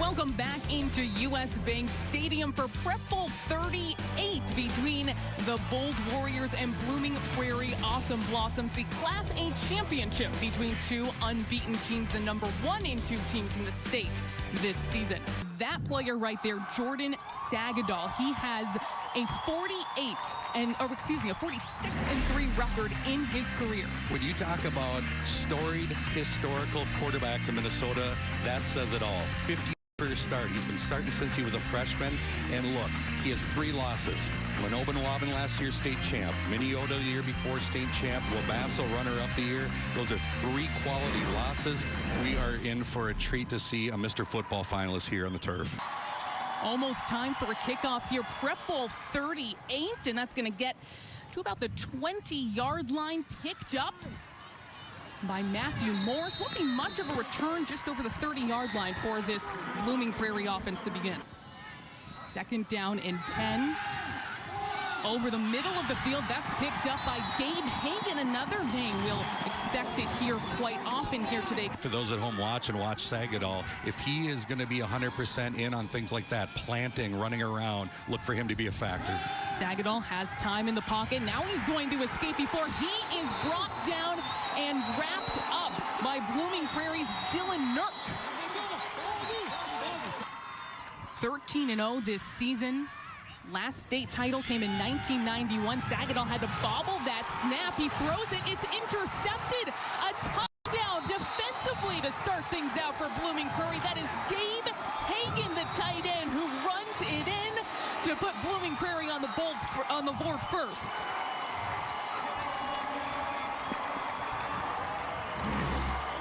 Welcome back into U.S. Bank Stadium for Prep Bowl 38 between the Bold Warriors and Blooming Prairie Awesome Blossoms. The Class A championship between two unbeaten teams, the number 1 and 2 teams in the state this season. That player right there, Jordan Sagadol, he has a 46-3 record in his career. When you talk about storied historical quarterbacks in Minnesota, that says it all. 50 first start. He's been starting since he was a freshman. And look, he has 3 losses. Wabin last year, state champ. Minneota the year before, state champ. Waseca, runner-up the year. Those are 3 quality losses. We are in for a treat to see a Mr. Football finalist here on the turf. Almost time for a kickoff here. Prep Bowl 38, and that's going to get to about the 20-yard line, picked up by Matthew Morris. Won't be much of a return, just over the 30-yard line for this Blooming Prairie offense to begin. 2nd down and 10. Over the middle of the field, that's picked up by Gabe Hagan, another name we'll expect to hear quite often here today. For those at home watch Sagadol, if he is going to be 100% in on things like that, planting, running around, look for him to be a factor. Sagadol has time in the pocket. Now he's going to escape before he is brought down and wrapped up by Blooming Prairie's Dylan Nurk. 13-0 this season. Last state title came in 1991. Sagadol had to bobble that snap. He throws it. It's intercepted. A touchdown defensively to start things out for Blooming Prairie. That is Gabe Hagan, the tight end, who runs it in to put Blooming Prairie on the board first.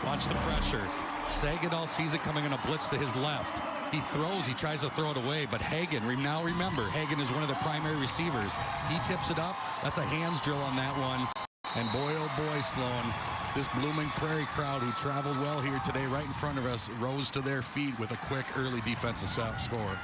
Watch the pressure. Sagadol sees it coming in a blitz to his left. He throws, he tries to throw it away, but Hagan, now remember, Hagan is one of the primary receivers. He tips it up. That's a hands drill on that one. And boy, oh boy, Sloan, this Blooming Prairie crowd who traveled well here today right in front of us rose to their feet with a quick early defensive score.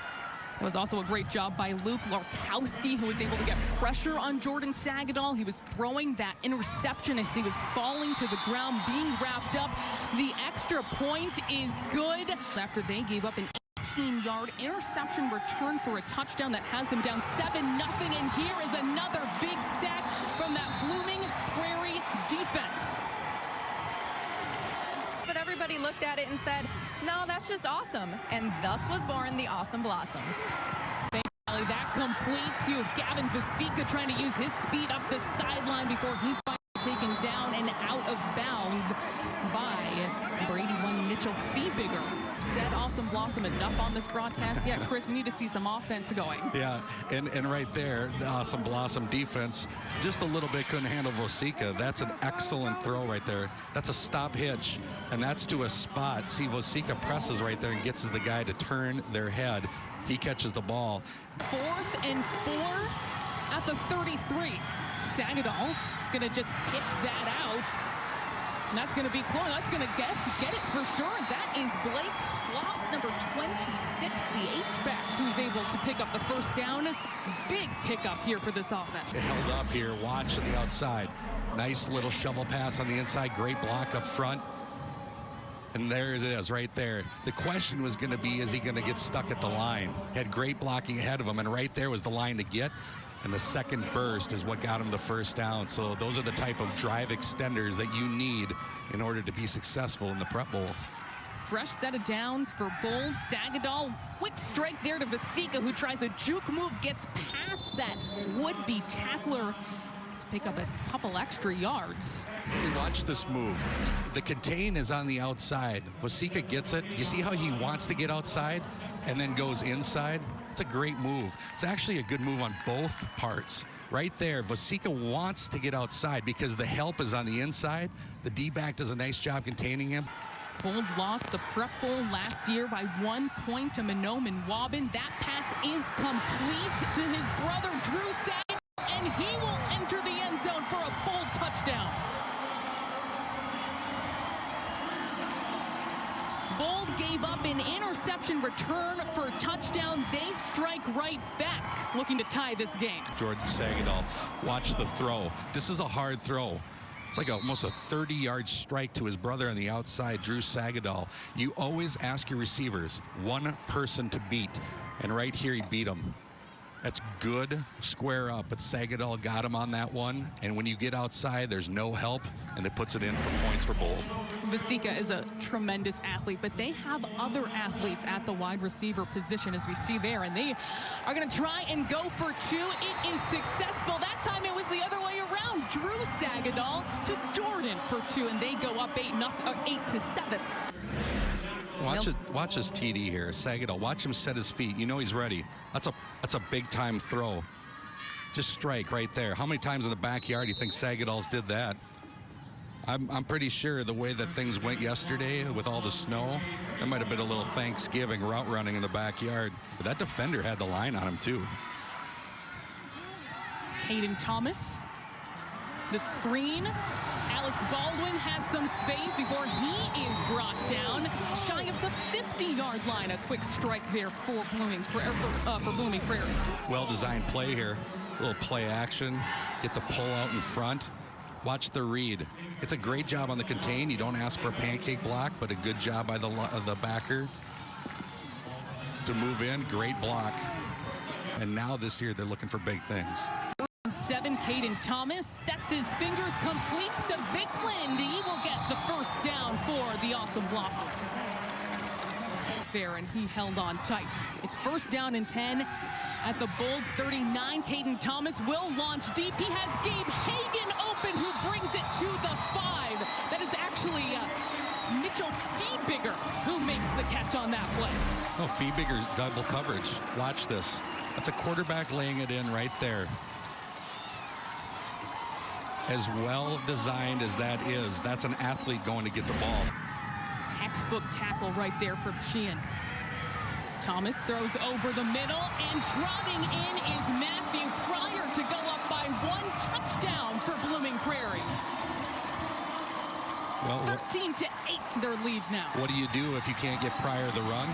It was also a great job by Luke Larkowski, who was able to get pressure on Jordan Sagadol. He was throwing that interception as he was falling to the ground, being wrapped up. The extra point is good after they gave up an 18-yard interception return for a touchdown that has them down 7-0. And here is another big sack from that Blooming Prairie defense. But everybody looked at it and said, no, that's just awesome. And thus was born the Awesome Blossoms. That complete to Gavin Waseca, trying to use his speed up the sideline before he's taken down and out of bounds by Brady One Mitchell Feebigger. Said Awesome Blossom enough on this broadcast yet. Chris, we need to see some offense going. Yeah, and right there, the Awesome Blossom defense just a little bit couldn't handle Waseca. That's an excellent throw right there. That's a stop hitch, and that's to a spot. See, Waseca presses right there and gets the guy to turn their head. He catches the ball. 4th and 4 at the 33. Sagadol is going to just pitch that out. And that's going to be close. That's going to get it for sure. That is Blake Kloss, number 26, the H-back, who's able to pick up the first down. Big pickup here for this offense. Held up here. Watch on the outside. Nice little shovel pass on the inside. Great block up front. And there it is right there. The question was going to be, is he going to get stuck at the line? Had great blocking ahead of him, and right there was the line to get. And the second burst is what got him the first down. So those are the type of drive extenders that you need in order to be successful in the Prep Bowl. Fresh set of downs for Bold. Sagadol, quick strike there to Waseca, who tries a juke move, gets past that would-be tackler to pick up a couple extra yards. Watch this move. The contain is on the outside. Waseca gets it. You see how he wants to get outside and then goes inside? It's a great move. It's actually a good move on both parts. Right there, Waseca wants to get outside because the help is on the inside. The D-back does a nice job containing him. Bold lost the Prep Bowl last year by 1 point to Wabin. That pass is complete to his brother, Drew Sagan, and he will enter the end zone for a Bold touchdown. Bold gave up an interception return for a touchdown. They strike right back, looking to tie this game. Jordan Sagadol, watch the throw. This is a hard throw. It's like almost a 30-yard strike to his brother on the outside, Drew Sagadol. You always ask your receivers one person to beat, and right here he beat him. That's good square up, but Sagadol got him on that one. And when you get outside, there's no help, and it puts it in for points for Bold. Waseca is a tremendous athlete, but they have other athletes at the wide receiver position, as we see there, and they are going to try and go for two. It is successful. That time it was the other way around. Drew Sagadol to Jordan for two, and they go up 8-7. Watch his TD here, Sagadol. Watch him set his feet. You know he's ready. That's a big time throw. Just strike right there. How many times in the backyard do you think Sagadol's did that? I'm pretty sure the way that things went yesterday with all the snow, there might have been a little Thanksgiving route running in the backyard. But that defender had the line on him too. Caden Thomas, the screen. Alex Baldwin has some space before he is brought down shy of the 50-yard line. A quick strike there for Blooming Prairie. Well-designed play here. A little play action. Get the pull out in front. Watch the read. It's a great job on the contain. You don't ask for a pancake block, but a good job by the backer to move in. Great block. And now this year they're looking for big things. 7, Caden Thomas sets his fingers, completes to Vickland. He will get the first down for the Awesome Blossoms. There, and he held on tight. It's first down and 10 at the Bold 39. Caden Thomas will launch deep. He has Gabe Hagan open, who brings it to the 5. That is actually Mitchell Feebigger who makes the catch on that play. Oh, Feebigger double coverage. Watch this. That's a quarterback laying it in right there. As well designed as that is, that's an athlete going to get the ball. Textbook tackle right there from Sheehan. Thomas throws over the middle, and trotting in is Matthew Pryor to go up by 1 touchdown for Blooming Prairie. Well, 13-8 their lead now. What do you do if you can't get Pryor the run?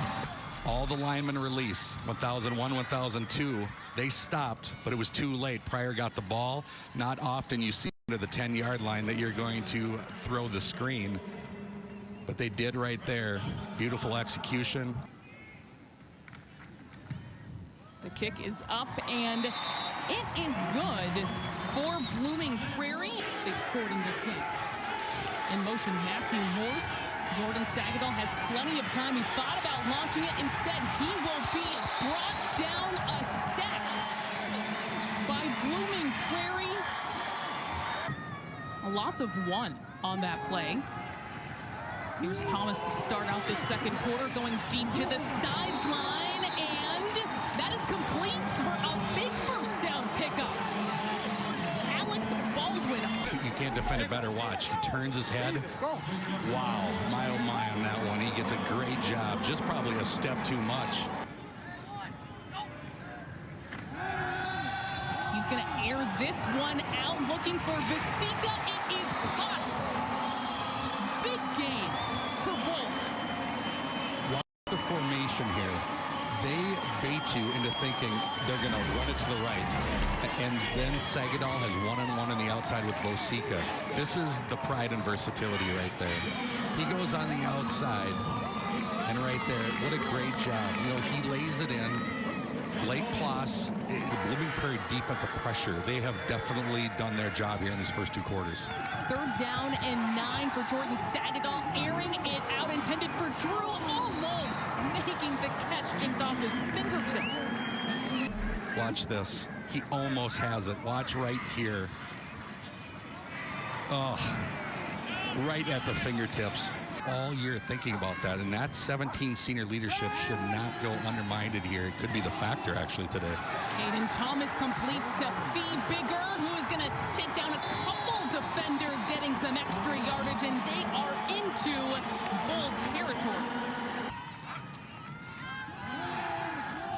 All the linemen release. 1001, 1002. They stopped, but it was too late. Pryor got the ball. Not often you see to the 10-yard line that you're going to throw the screen, but they did right there. Beautiful execution. The kick is up, and it is good for Blooming Prairie. They've scored in this game. In motion, Matthew Morse. Jordan Sagadol has plenty of time. He thought about launching it. Instead, he will be brought down a sack by Blooming Prairie. A loss of 1 on that play. Here's Thomas to start out this second quarter, going deep to the sideline, and that is complete for a big first down pickup. Alex Baldwin. You can't defend it better. Watch. He turns his head. Wow. My oh my on that one. He gets a great job. Just probably a step too much. He's going to air this one out, looking for Waseca. It is caught. Big gain for Bolt. Watch the formation here. They bait you into thinking they're going to run it to the right. And then Sagadol has one-on-one on the outside with Waseca. This is the pride and versatility right there. He goes on the outside, and right there, what a great job. You know, he lays it in. Blake Ploss, the Blooming Prairie defensive pressure, they have definitely done their job here in these first 2 quarters. It's third down and 9 for Jordan Sagadol, airing it out, intended for Drew, almost making the catch just off his fingertips. Watch this. He almost has it. Watch right here. Oh, right at the fingertips. All year thinking about that, and that 17 senior leadership should not go undermined here. It could be the factor actually today. Caden Thomas completes to Feebigger, who is going to take down a couple defenders, getting some extra yardage, and they are into Bold territory.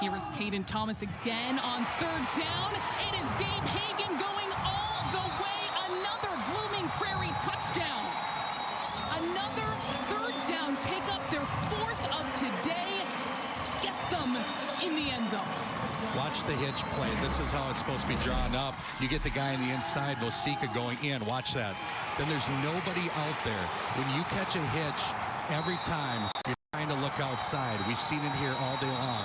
Here is Caden Thomas again on third down. It is Gabe Hagan going all the way. Another Blooming Prairie touchdown. Another third down pickup, their 4th of today, gets them in the end zone. Watch the hitch play. This is how it's supposed to be drawn up. You get the guy on the inside, Waseca going in. Watch that. then there's nobody out there. When you catch a hitch, every time you're trying to look outside. We've seen it here all day long.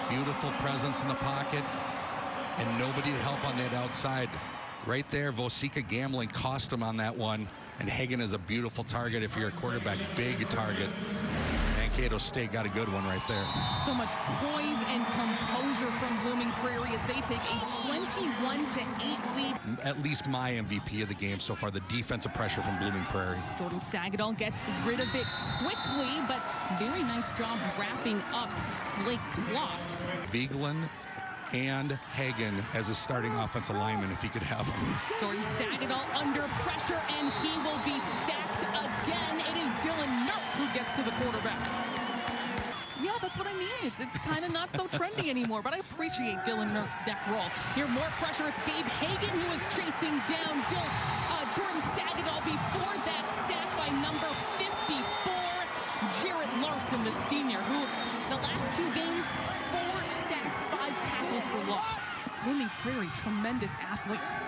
Beautiful presence in the pocket, and nobody to help on that outside. Right there, Waseca gambling cost him on that one, and Hagen is a beautiful target if you're a quarterback, big target. Mankato State got a good one right there. So much poise and composure from Blooming Prairie as they take a 21-8 lead. At least my MVP of the game so far, the defensive pressure from Blooming Prairie. Jordan Sagadol gets rid of it quickly, but very nice job wrapping up Blake Kloss. Vigeland and Hagen as a starting offensive lineman if he could have them. Jordan Sagadol under pressure, and he will be sacked again. It is Dylan Nurk who gets to the quarterback. Yeah, that's what I mean. It's kind of not so trendy anymore, but I appreciate Dylan Nurk's deck roll. Here, more pressure. It's Gabe Hagen who is chasing down Jordan Sagadol before that sack by number 54, Jarrett Larson, the senior, who the last 2 games, 4 sacks, 5 tackles for loss. Blooming Prairie, tremendous athletes.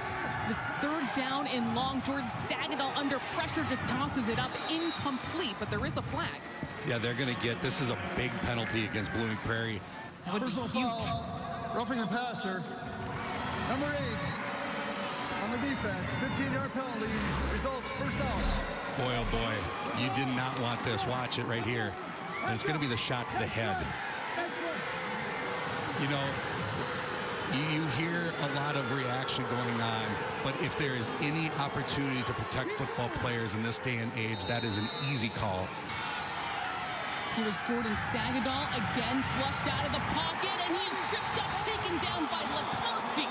This 3rd down and long, Jordan Sagadol under pressure just tosses it up, incomplete, but there is a flag. Yeah, they're going to get, this is a big penalty against Blooming Prairie. That would be huge. Foul, roughing the passer, number 8 on the defense, 15-yard penalty, results first down. Boy, oh boy, you did not want this. Watch it right here. And it's going to be the shot to the head. You know, you hear a lot of reaction going on, but if there is any opportunity to protect football players in this day and age, that is an easy call. Here is Jordan Sagadol, again flushed out of the pocket, and he is tripped up, taken down by Lekowski.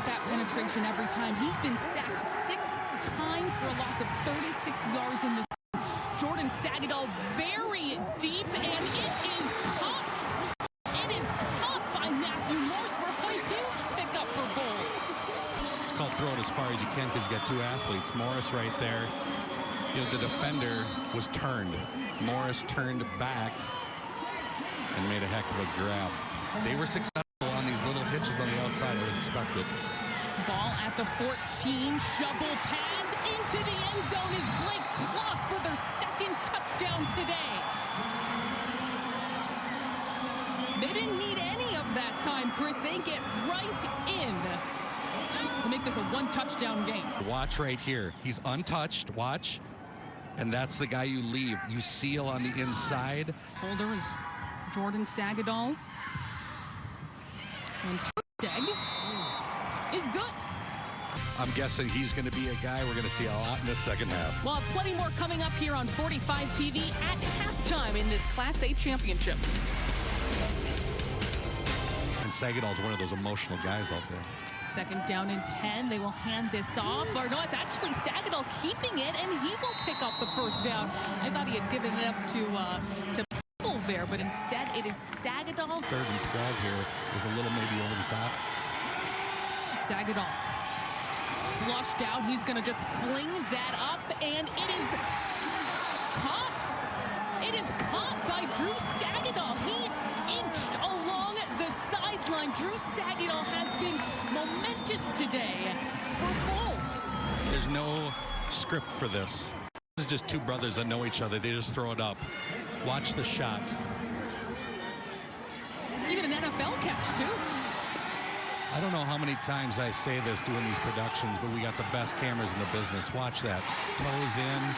That penetration every time. He's been sacked 6 times for a loss of 36 yards in this. Jordan Sagadol very deep, and it is caught. It is caught by Matthew Morse for a huge pickup for Bolt. It's called throw it as far as you can because you got 2 athletes. Morris right there. You know, the defender was turned. Morris turned back and made a heck of a grab. They were successful on these little hitches on the outside as expected. Ball at the 14, shovel pass into the end zone is Blake Kloss for their 2nd touchdown today. They didn't need any of that time, Chris. They get right in to make this a 1-touchdown game. Watch right here. He's untouched. Watch. And that's the guy you leave. You seal on the inside. Holder is Jordan Sagadol. And Turkdeg is good. I'm guessing he's going to be a guy we're going to see a lot in the second half. Well, plenty more coming up here on 45 TV at halftime in this Class A championship. And Sagadol is one of those emotional guys out there. 2nd down and 10. They will hand this off. Or no, it's actually Sagadol keeping it, and he will pick up the 1st down. I thought he had given it up to Pebble there, but instead it is Sagadol. 3rd and 12 here is a little maybe over the top. Sagadol flushed out. He's going to just fling that up, and it is caught. It is caught by Drew Sagadol. He inched along the sideline. Drew Sagadol has been momentous today for Bolt. There's no script for this. This is just 2 brothers that know each other. They just throw it up. Watch the shot. Even an NFL catch, too. I don't know how many times I say this doing these productions, but we got the best cameras in the business. Watch that. Toes in.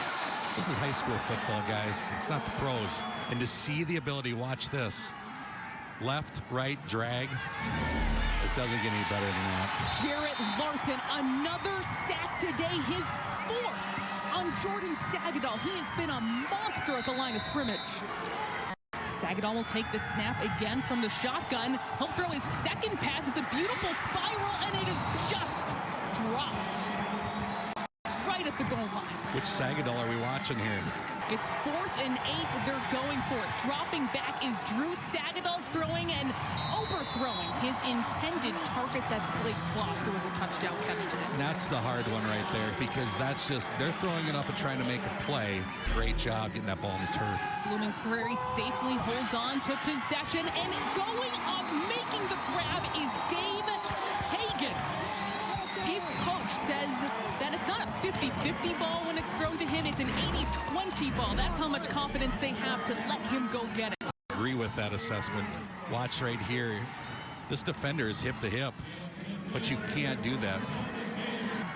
This is high school football, guys. It's not the pros. And to see the ability, watch this. Left, right, drag. It doesn't get any better than that. Jarrett Larson, another sack today, his 4th on Jordan Sagadol. He has been a monster at the line of scrimmage. Sagadol will take the snap again from the shotgun. He'll throw his 2nd pass. It's a beautiful spiral, and it is just dropped right at the goal line. Which Sagadol are we watching here? It's 4th and 8. They're going for it. Dropping back is Drew Sagadol, throwing and overthrowing his intended target. That's Blake Kloss, who was a touchdown catch today. That's the hard one right there, because that's just, they're throwing it up and trying to make a play. Great job getting that ball in the turf. Blooming Prairie safely holds on to possession, and going up, making the grab is Gabe Hagen. He's His coach says that it's not a 50-50 ball when it's thrown to him. It's an 80-20 ball. That's how much confidence they have to let him go get it. I agree with that assessment. Watch right here. This defender is hip to hip, but you can't do that.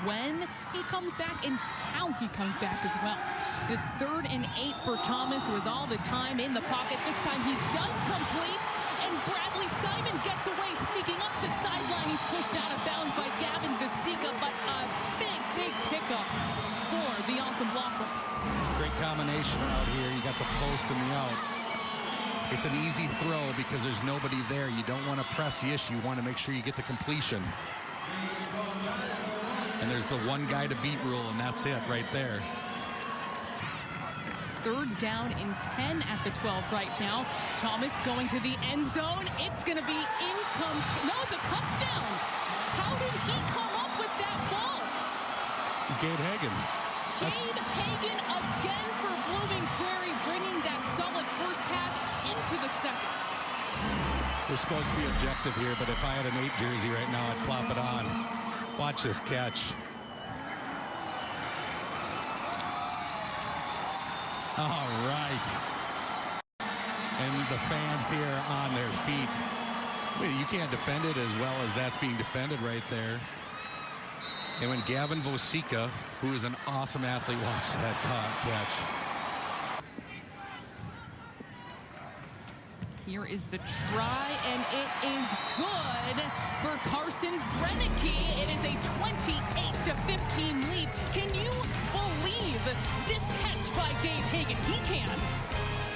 When he comes back and how he comes back as well. This 3rd and 8 for Thomas, who has all the time in the pocket. This time he does complete, and Bradley Simon gets away, sneaking up the sideline. He's pushed out of bounds by Gavin Waseca, but a big pickup for the Awesome Blossoms. Great combination out here. You got the post and the out. It's an easy throw because there's nobody there. You don't want to press the issue. You want to make sure you get the completion. And there's the one guy to beat rule, and that's it right there. It's 3rd down and 10 at the 12 right now. Thomas going to the end zone. It's going to be incomplete. No, it's a touchdown. How did he come up with that ball? It's Gabe Hagan. Gabe Hagan again for Blooming Prairie, bringing that solid first half into the second. We're supposed to be objective here, but if I had an 8 jersey right now, I'd plop it on. Watch this catch. All right. And the fans here on their feet. Wait, you can't defend it as well as that's being defended right there. And when Gavin Waseca, who is an awesome athlete, watch that catch. Here is the try, and it is good for Carson Brennicky. It is a 28-15 lead. Can you believe this catch by Gabe Hagan? He can.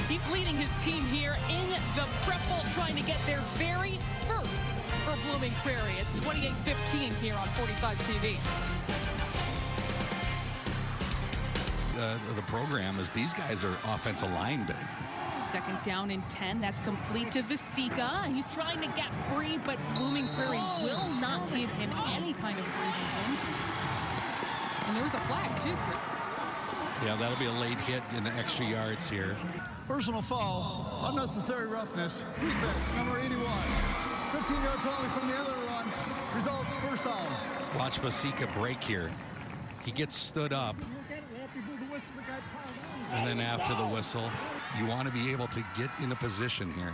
He's leading his team here in the prep bowl, trying to get their very first for Blooming Prairie. It's 28-15 here on 45 TV. The program is these guys are offensive line big. 2nd down and 10. That's complete to Waseca. He's trying to get free, but Blooming Prairie will not give him any kind of breathing room. And there's a flag too, Chris. Yeah, that'll be a late hit in the extra yards here. Personal foul, unnecessary roughness, defense, number 81. 15-yard penalty from the other run, results 1st down. Watch Waseca break here. He gets stood up. And then after the whistle, you want to be able to get in a position here.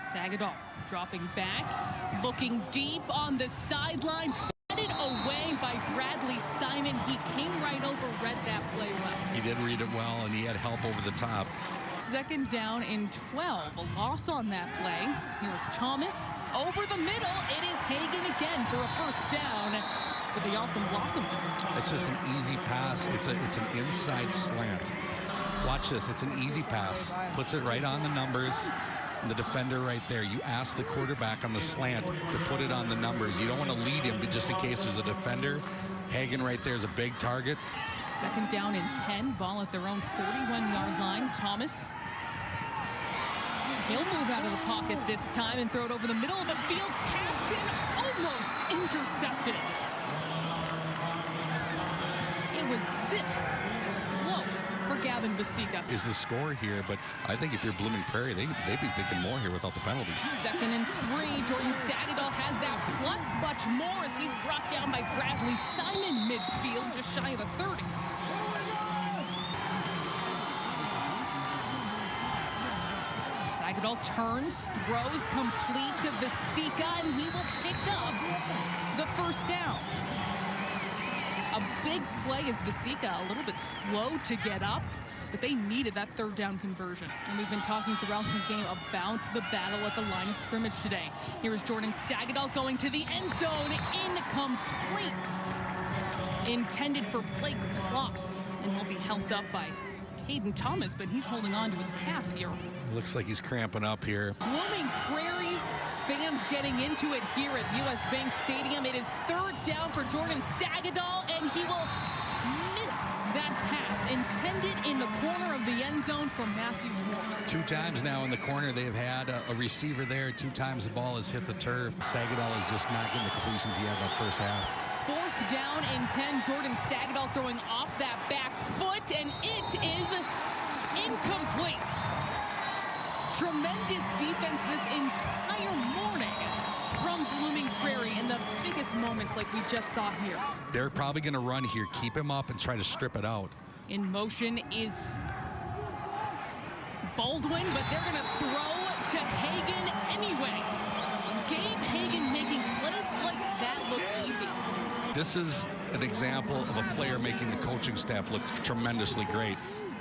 Sagadol dropping back, looking deep on the sideline. Batted away by Bradley Simon. He came right over, read that play well. He did read it well, and he had help over the top. 2nd down and 12. A loss on that play. Here's Thomas over the middle. It is Hagan again for a 1st down for the Awesome Blossoms. It's just an easy pass. It's an inside slant. Watch this. It's an easy pass. Puts it right on the numbers. And the defender right there. You ask the quarterback on the slant to put it on the numbers. You don't want to lead him, but just in case there's a defender. Hagan right there is a big target. 2nd down and 10. Ball at their own 41-yard line. Thomas. He'll move out of the pocket this time and throw it over the middle of the field. Tapped and almost intercepted. It was this close for Gavin Waseca. Is the score here, but I think if you're Blooming Prairie, they'd be thinking more here without the penalties. 2nd and 3. Jordan Sagadol has that plus much more as he's brought down by Bradley Simon midfield, just shy of the 30. Sagadol turns, throws complete to Waseca, and he will pick up the 1st down. A big play as Waseca, a little bit slow to get up, but they needed that 3rd down conversion. And we've been talking throughout the game about the battle at the line of scrimmage today. Here is Jordan Sagadol going to the end zone. Incomplete. Intended for Blake Kloss, and he'll be helped up by Caden Thomas, but he's holding on to his calf here. Looks like he's cramping up here. Blooming Prairie's fans getting into it here at US Bank Stadium. It is 3rd down for Jordan Sagadol, and he will miss that pass intended in the corner of the end zone from Matthew Morse. 2 times now in the corner they've had a receiver there. 2 times the ball has hit the turf. Sagadol is just not getting the completions he had that 1st half. 4th down and 10. Jordan Sagadol throwing off that back foot, and it is incomplete. Tremendous defense this entire morning from from Blooming Prairie in the biggest moments like we just saw here. They're probably going to run here, keep him up, and try to strip it out. In motion is Baldwin, but they're going to throw to Hagan anyway. Gabe Hagan making plays like that look easy. This is an example of a player making the coaching staff look tremendously great.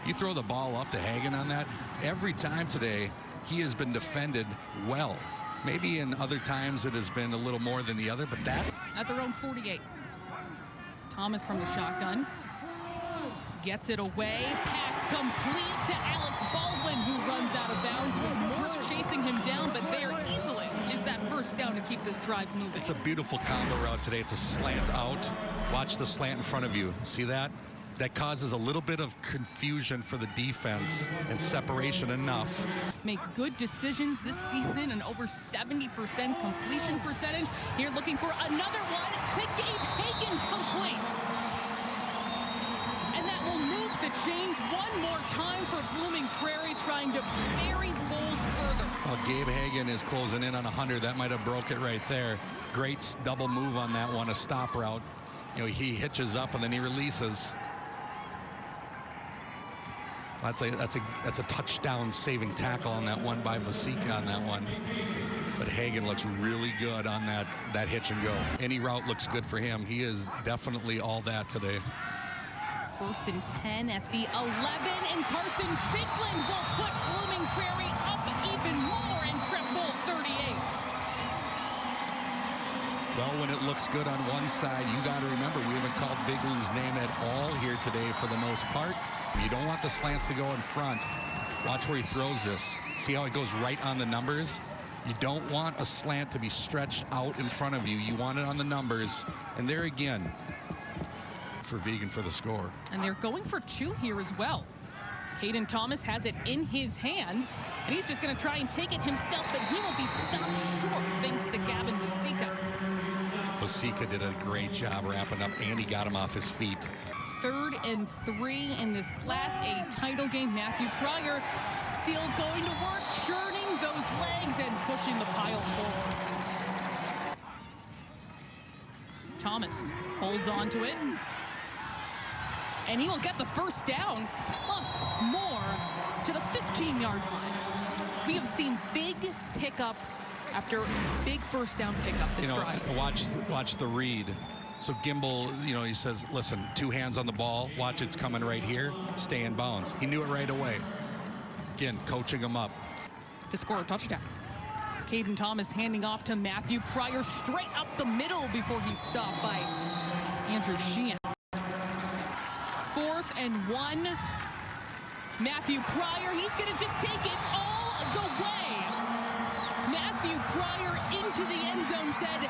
You throw the ball up to Hagan on that, every time today he has been defended well. Maybe in other times it has been a little more than the other, but that... At their own 48. Thomas from the shotgun. Gets it away. Pass complete to Alex Baldwin, who runs out of bounds. It was Morse chasing him down, but there easily is that first down to keep this drive moving. It's a beautiful combo route today. It's a slant out. Watch the slant in front of you. See that? That causes a little bit of confusion for the defense and separation enough. Make good decisions this season and over 70% completion percentage. Here looking for another one to Gabe Hagan complete. And that will move the chains one more time for Blooming Prairie, trying to very bold further. Well, Gabe Hagan is closing in on 100. That might have broke it right there. Great double move on that one, a stop route. You know, he hitches up and then he releases. That's a touchdown saving tackle on that one by Waseca on that one. But Hagan looks really good on that hitch and go. Any route looks good for him. He is definitely all that today. 1st and 10 at the 11, and Carson Ficklin will put Blooming Prairie up even more in Prep Bowl 38. Well, when it looks good on one side, you got to remember we haven't called Bigland's name at all here today for the most part. You don't want the slants to go in front. Watch where he throws this. See how it goes right on the numbers? You don't want a slant to be stretched out in front of you. You want it on the numbers. And there again, for Vegan for the score. And they're going for 2 here as well. Caden Thomas has it in his hands, and he's just going to try and take it himself, but he will be stopped short thanks to Gavin Waseca. Waseca did a great job wrapping up, and he got him off his feet. 3rd and 3 in this Class A title game. Matthew Prairie still going to work, churning those legs and pushing the pile forward. Thomas holds on to it, and he will get the first down, plus more to the 15-yard line. We have seen big pickup after big first down pickup this drive. Watch the read. So Gimbel, you know, he says, listen, 2 hands on the ball. Watch, it's coming right here. Stay in bounds. He knew it right away. Again, coaching him up. To score a touchdown. Caden Thomas handing off to Matthew Prairie straight up the middle before he's stopped by Andrew Sheehan. 4th and 1. Matthew Prairie, he's going to just take it all the way. Matthew Prairie into the end zone said,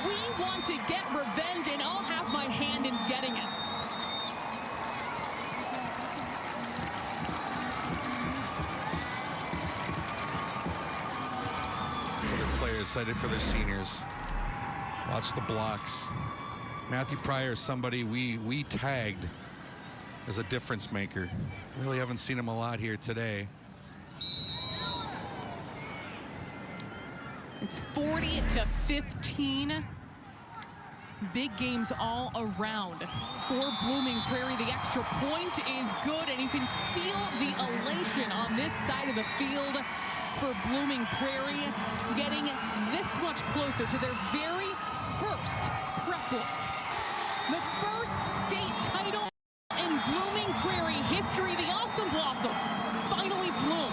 we want to get revenge, and I'll have my hand in getting it. For their players, excited for their seniors. Watch the blocks. Matthew Prairie is somebody we tagged as a difference maker. Really haven't seen him a lot here today. It's 40-15. Big games all around for Blooming Prairie. The extra point is good, and you can feel the elation on this side of the field for Blooming Prairie, getting this much closer to their very first Prep Bowl. The first state title in Blooming Prairie history. The Awesome Blossoms finally bloom.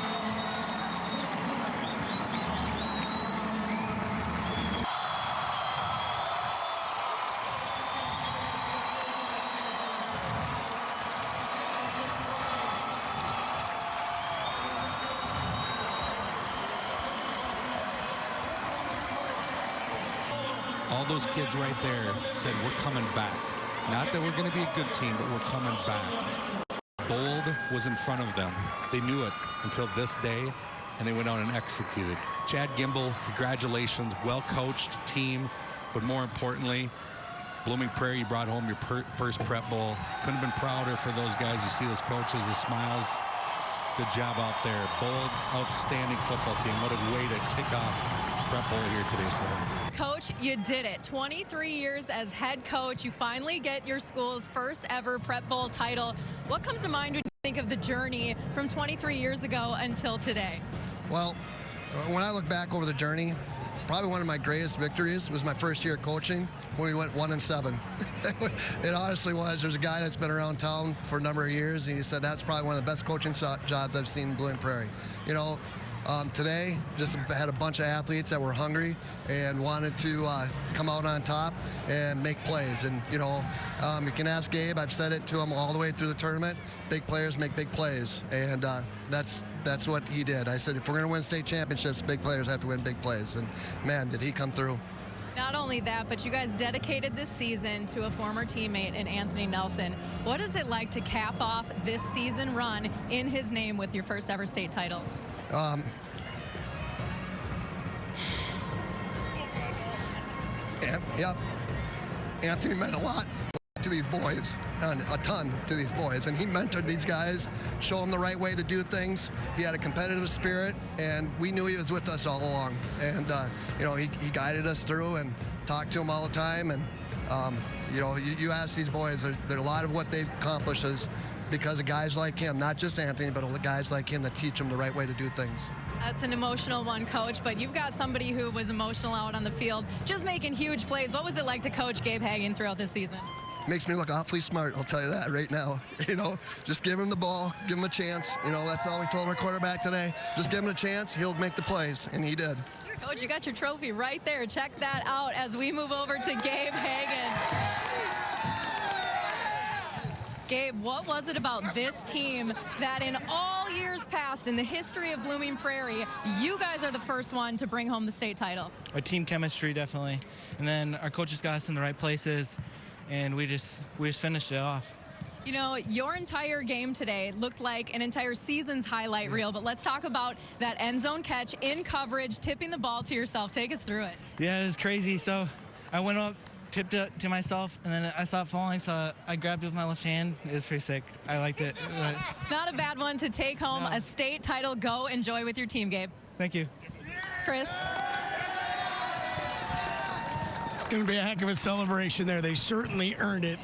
All those kids right there said, we're coming back. Not that we're going to be a good team, but we're coming back. Bold was in front of them. They knew it until this day, and they went out and executed. Chad Gimbel, congratulations. Well-coached team, but more importantly, Blooming Prairie, you brought home your first Prep Bowl. Couldn't have been prouder for those guys. You see those coaches, the smiles. Good job out there. Bold, outstanding football team. What a way to kick off Prep Bowl here today, Sloan. Coach, you did it. 23 years as head coach. You finally get your school's first ever Prep Bowl title. What comes to mind when you think of the journey from 23 years ago until today? Well, when I look back over the journey, probably one of my greatest victories was my first year coaching when we went 1-7. It honestly was. There's a guy that's been around town for a number of years, and he said that's probably one of the best coaching jobs I've seen in Blue and Prairie. You know, today, just had a bunch of athletes that were hungry and wanted to come out on top and make plays. And, you know, you can ask Gabe. I've said it to him all the way through the tournament. Big players make big plays. And that's what he did. I said, if we're going to win state championships, big players have to win big plays. And, man, did he come through. Not only that, but you guys dedicated this season to a former teammate in Anthony Nelson. What is it like to cap off this season run in his name with your first ever state title? Yep. Anthony meant a lot to these boys, a ton to these boys, and he mentored these guys, showed them the right way to do things. He had a competitive spirit, and we knew he was with us all along. And you know, he guided us through and talked to him all the time. And you know, you ask these boys, a lot of what they've accomplished is because of guys like him, not just Anthony, but guys like him that teach them the right way to do things. That's an emotional one, Coach, but you've got somebody who was emotional out on the field, just making huge plays. What was it like to coach Gabe Hagan throughout this season? Makes me look awfully smart, I'll tell you that right now. You know, just give him the ball, give him a chance. You know, that's all we told our quarterback today. Just give him a chance, he'll make the plays, and he did. Coach, you got your trophy right there. Check that out as we move over to Gabe Hagan. Gabe, what was it about this team that in all years past in the history of Blooming Prairie, you guys are the first one to bring home the state title? Our team chemistry, definitely. And then our coaches got us in the right places, and we just finished it off. You know, your entire game today looked like an entire season's highlight reel, but let's talk about that end zone catch in coverage, tipping the ball to yourself. Take us through it. Yeah, it was crazy. So I went up, tipped it to myself, and then I saw it falling, so I grabbed it with my left hand. It was pretty sick. I liked it. Not a bad one to take home. No. A state title. Go enjoy with your team, Gabe. Thank you. Chris? It's going to be a heck of a celebration there. They certainly earned it.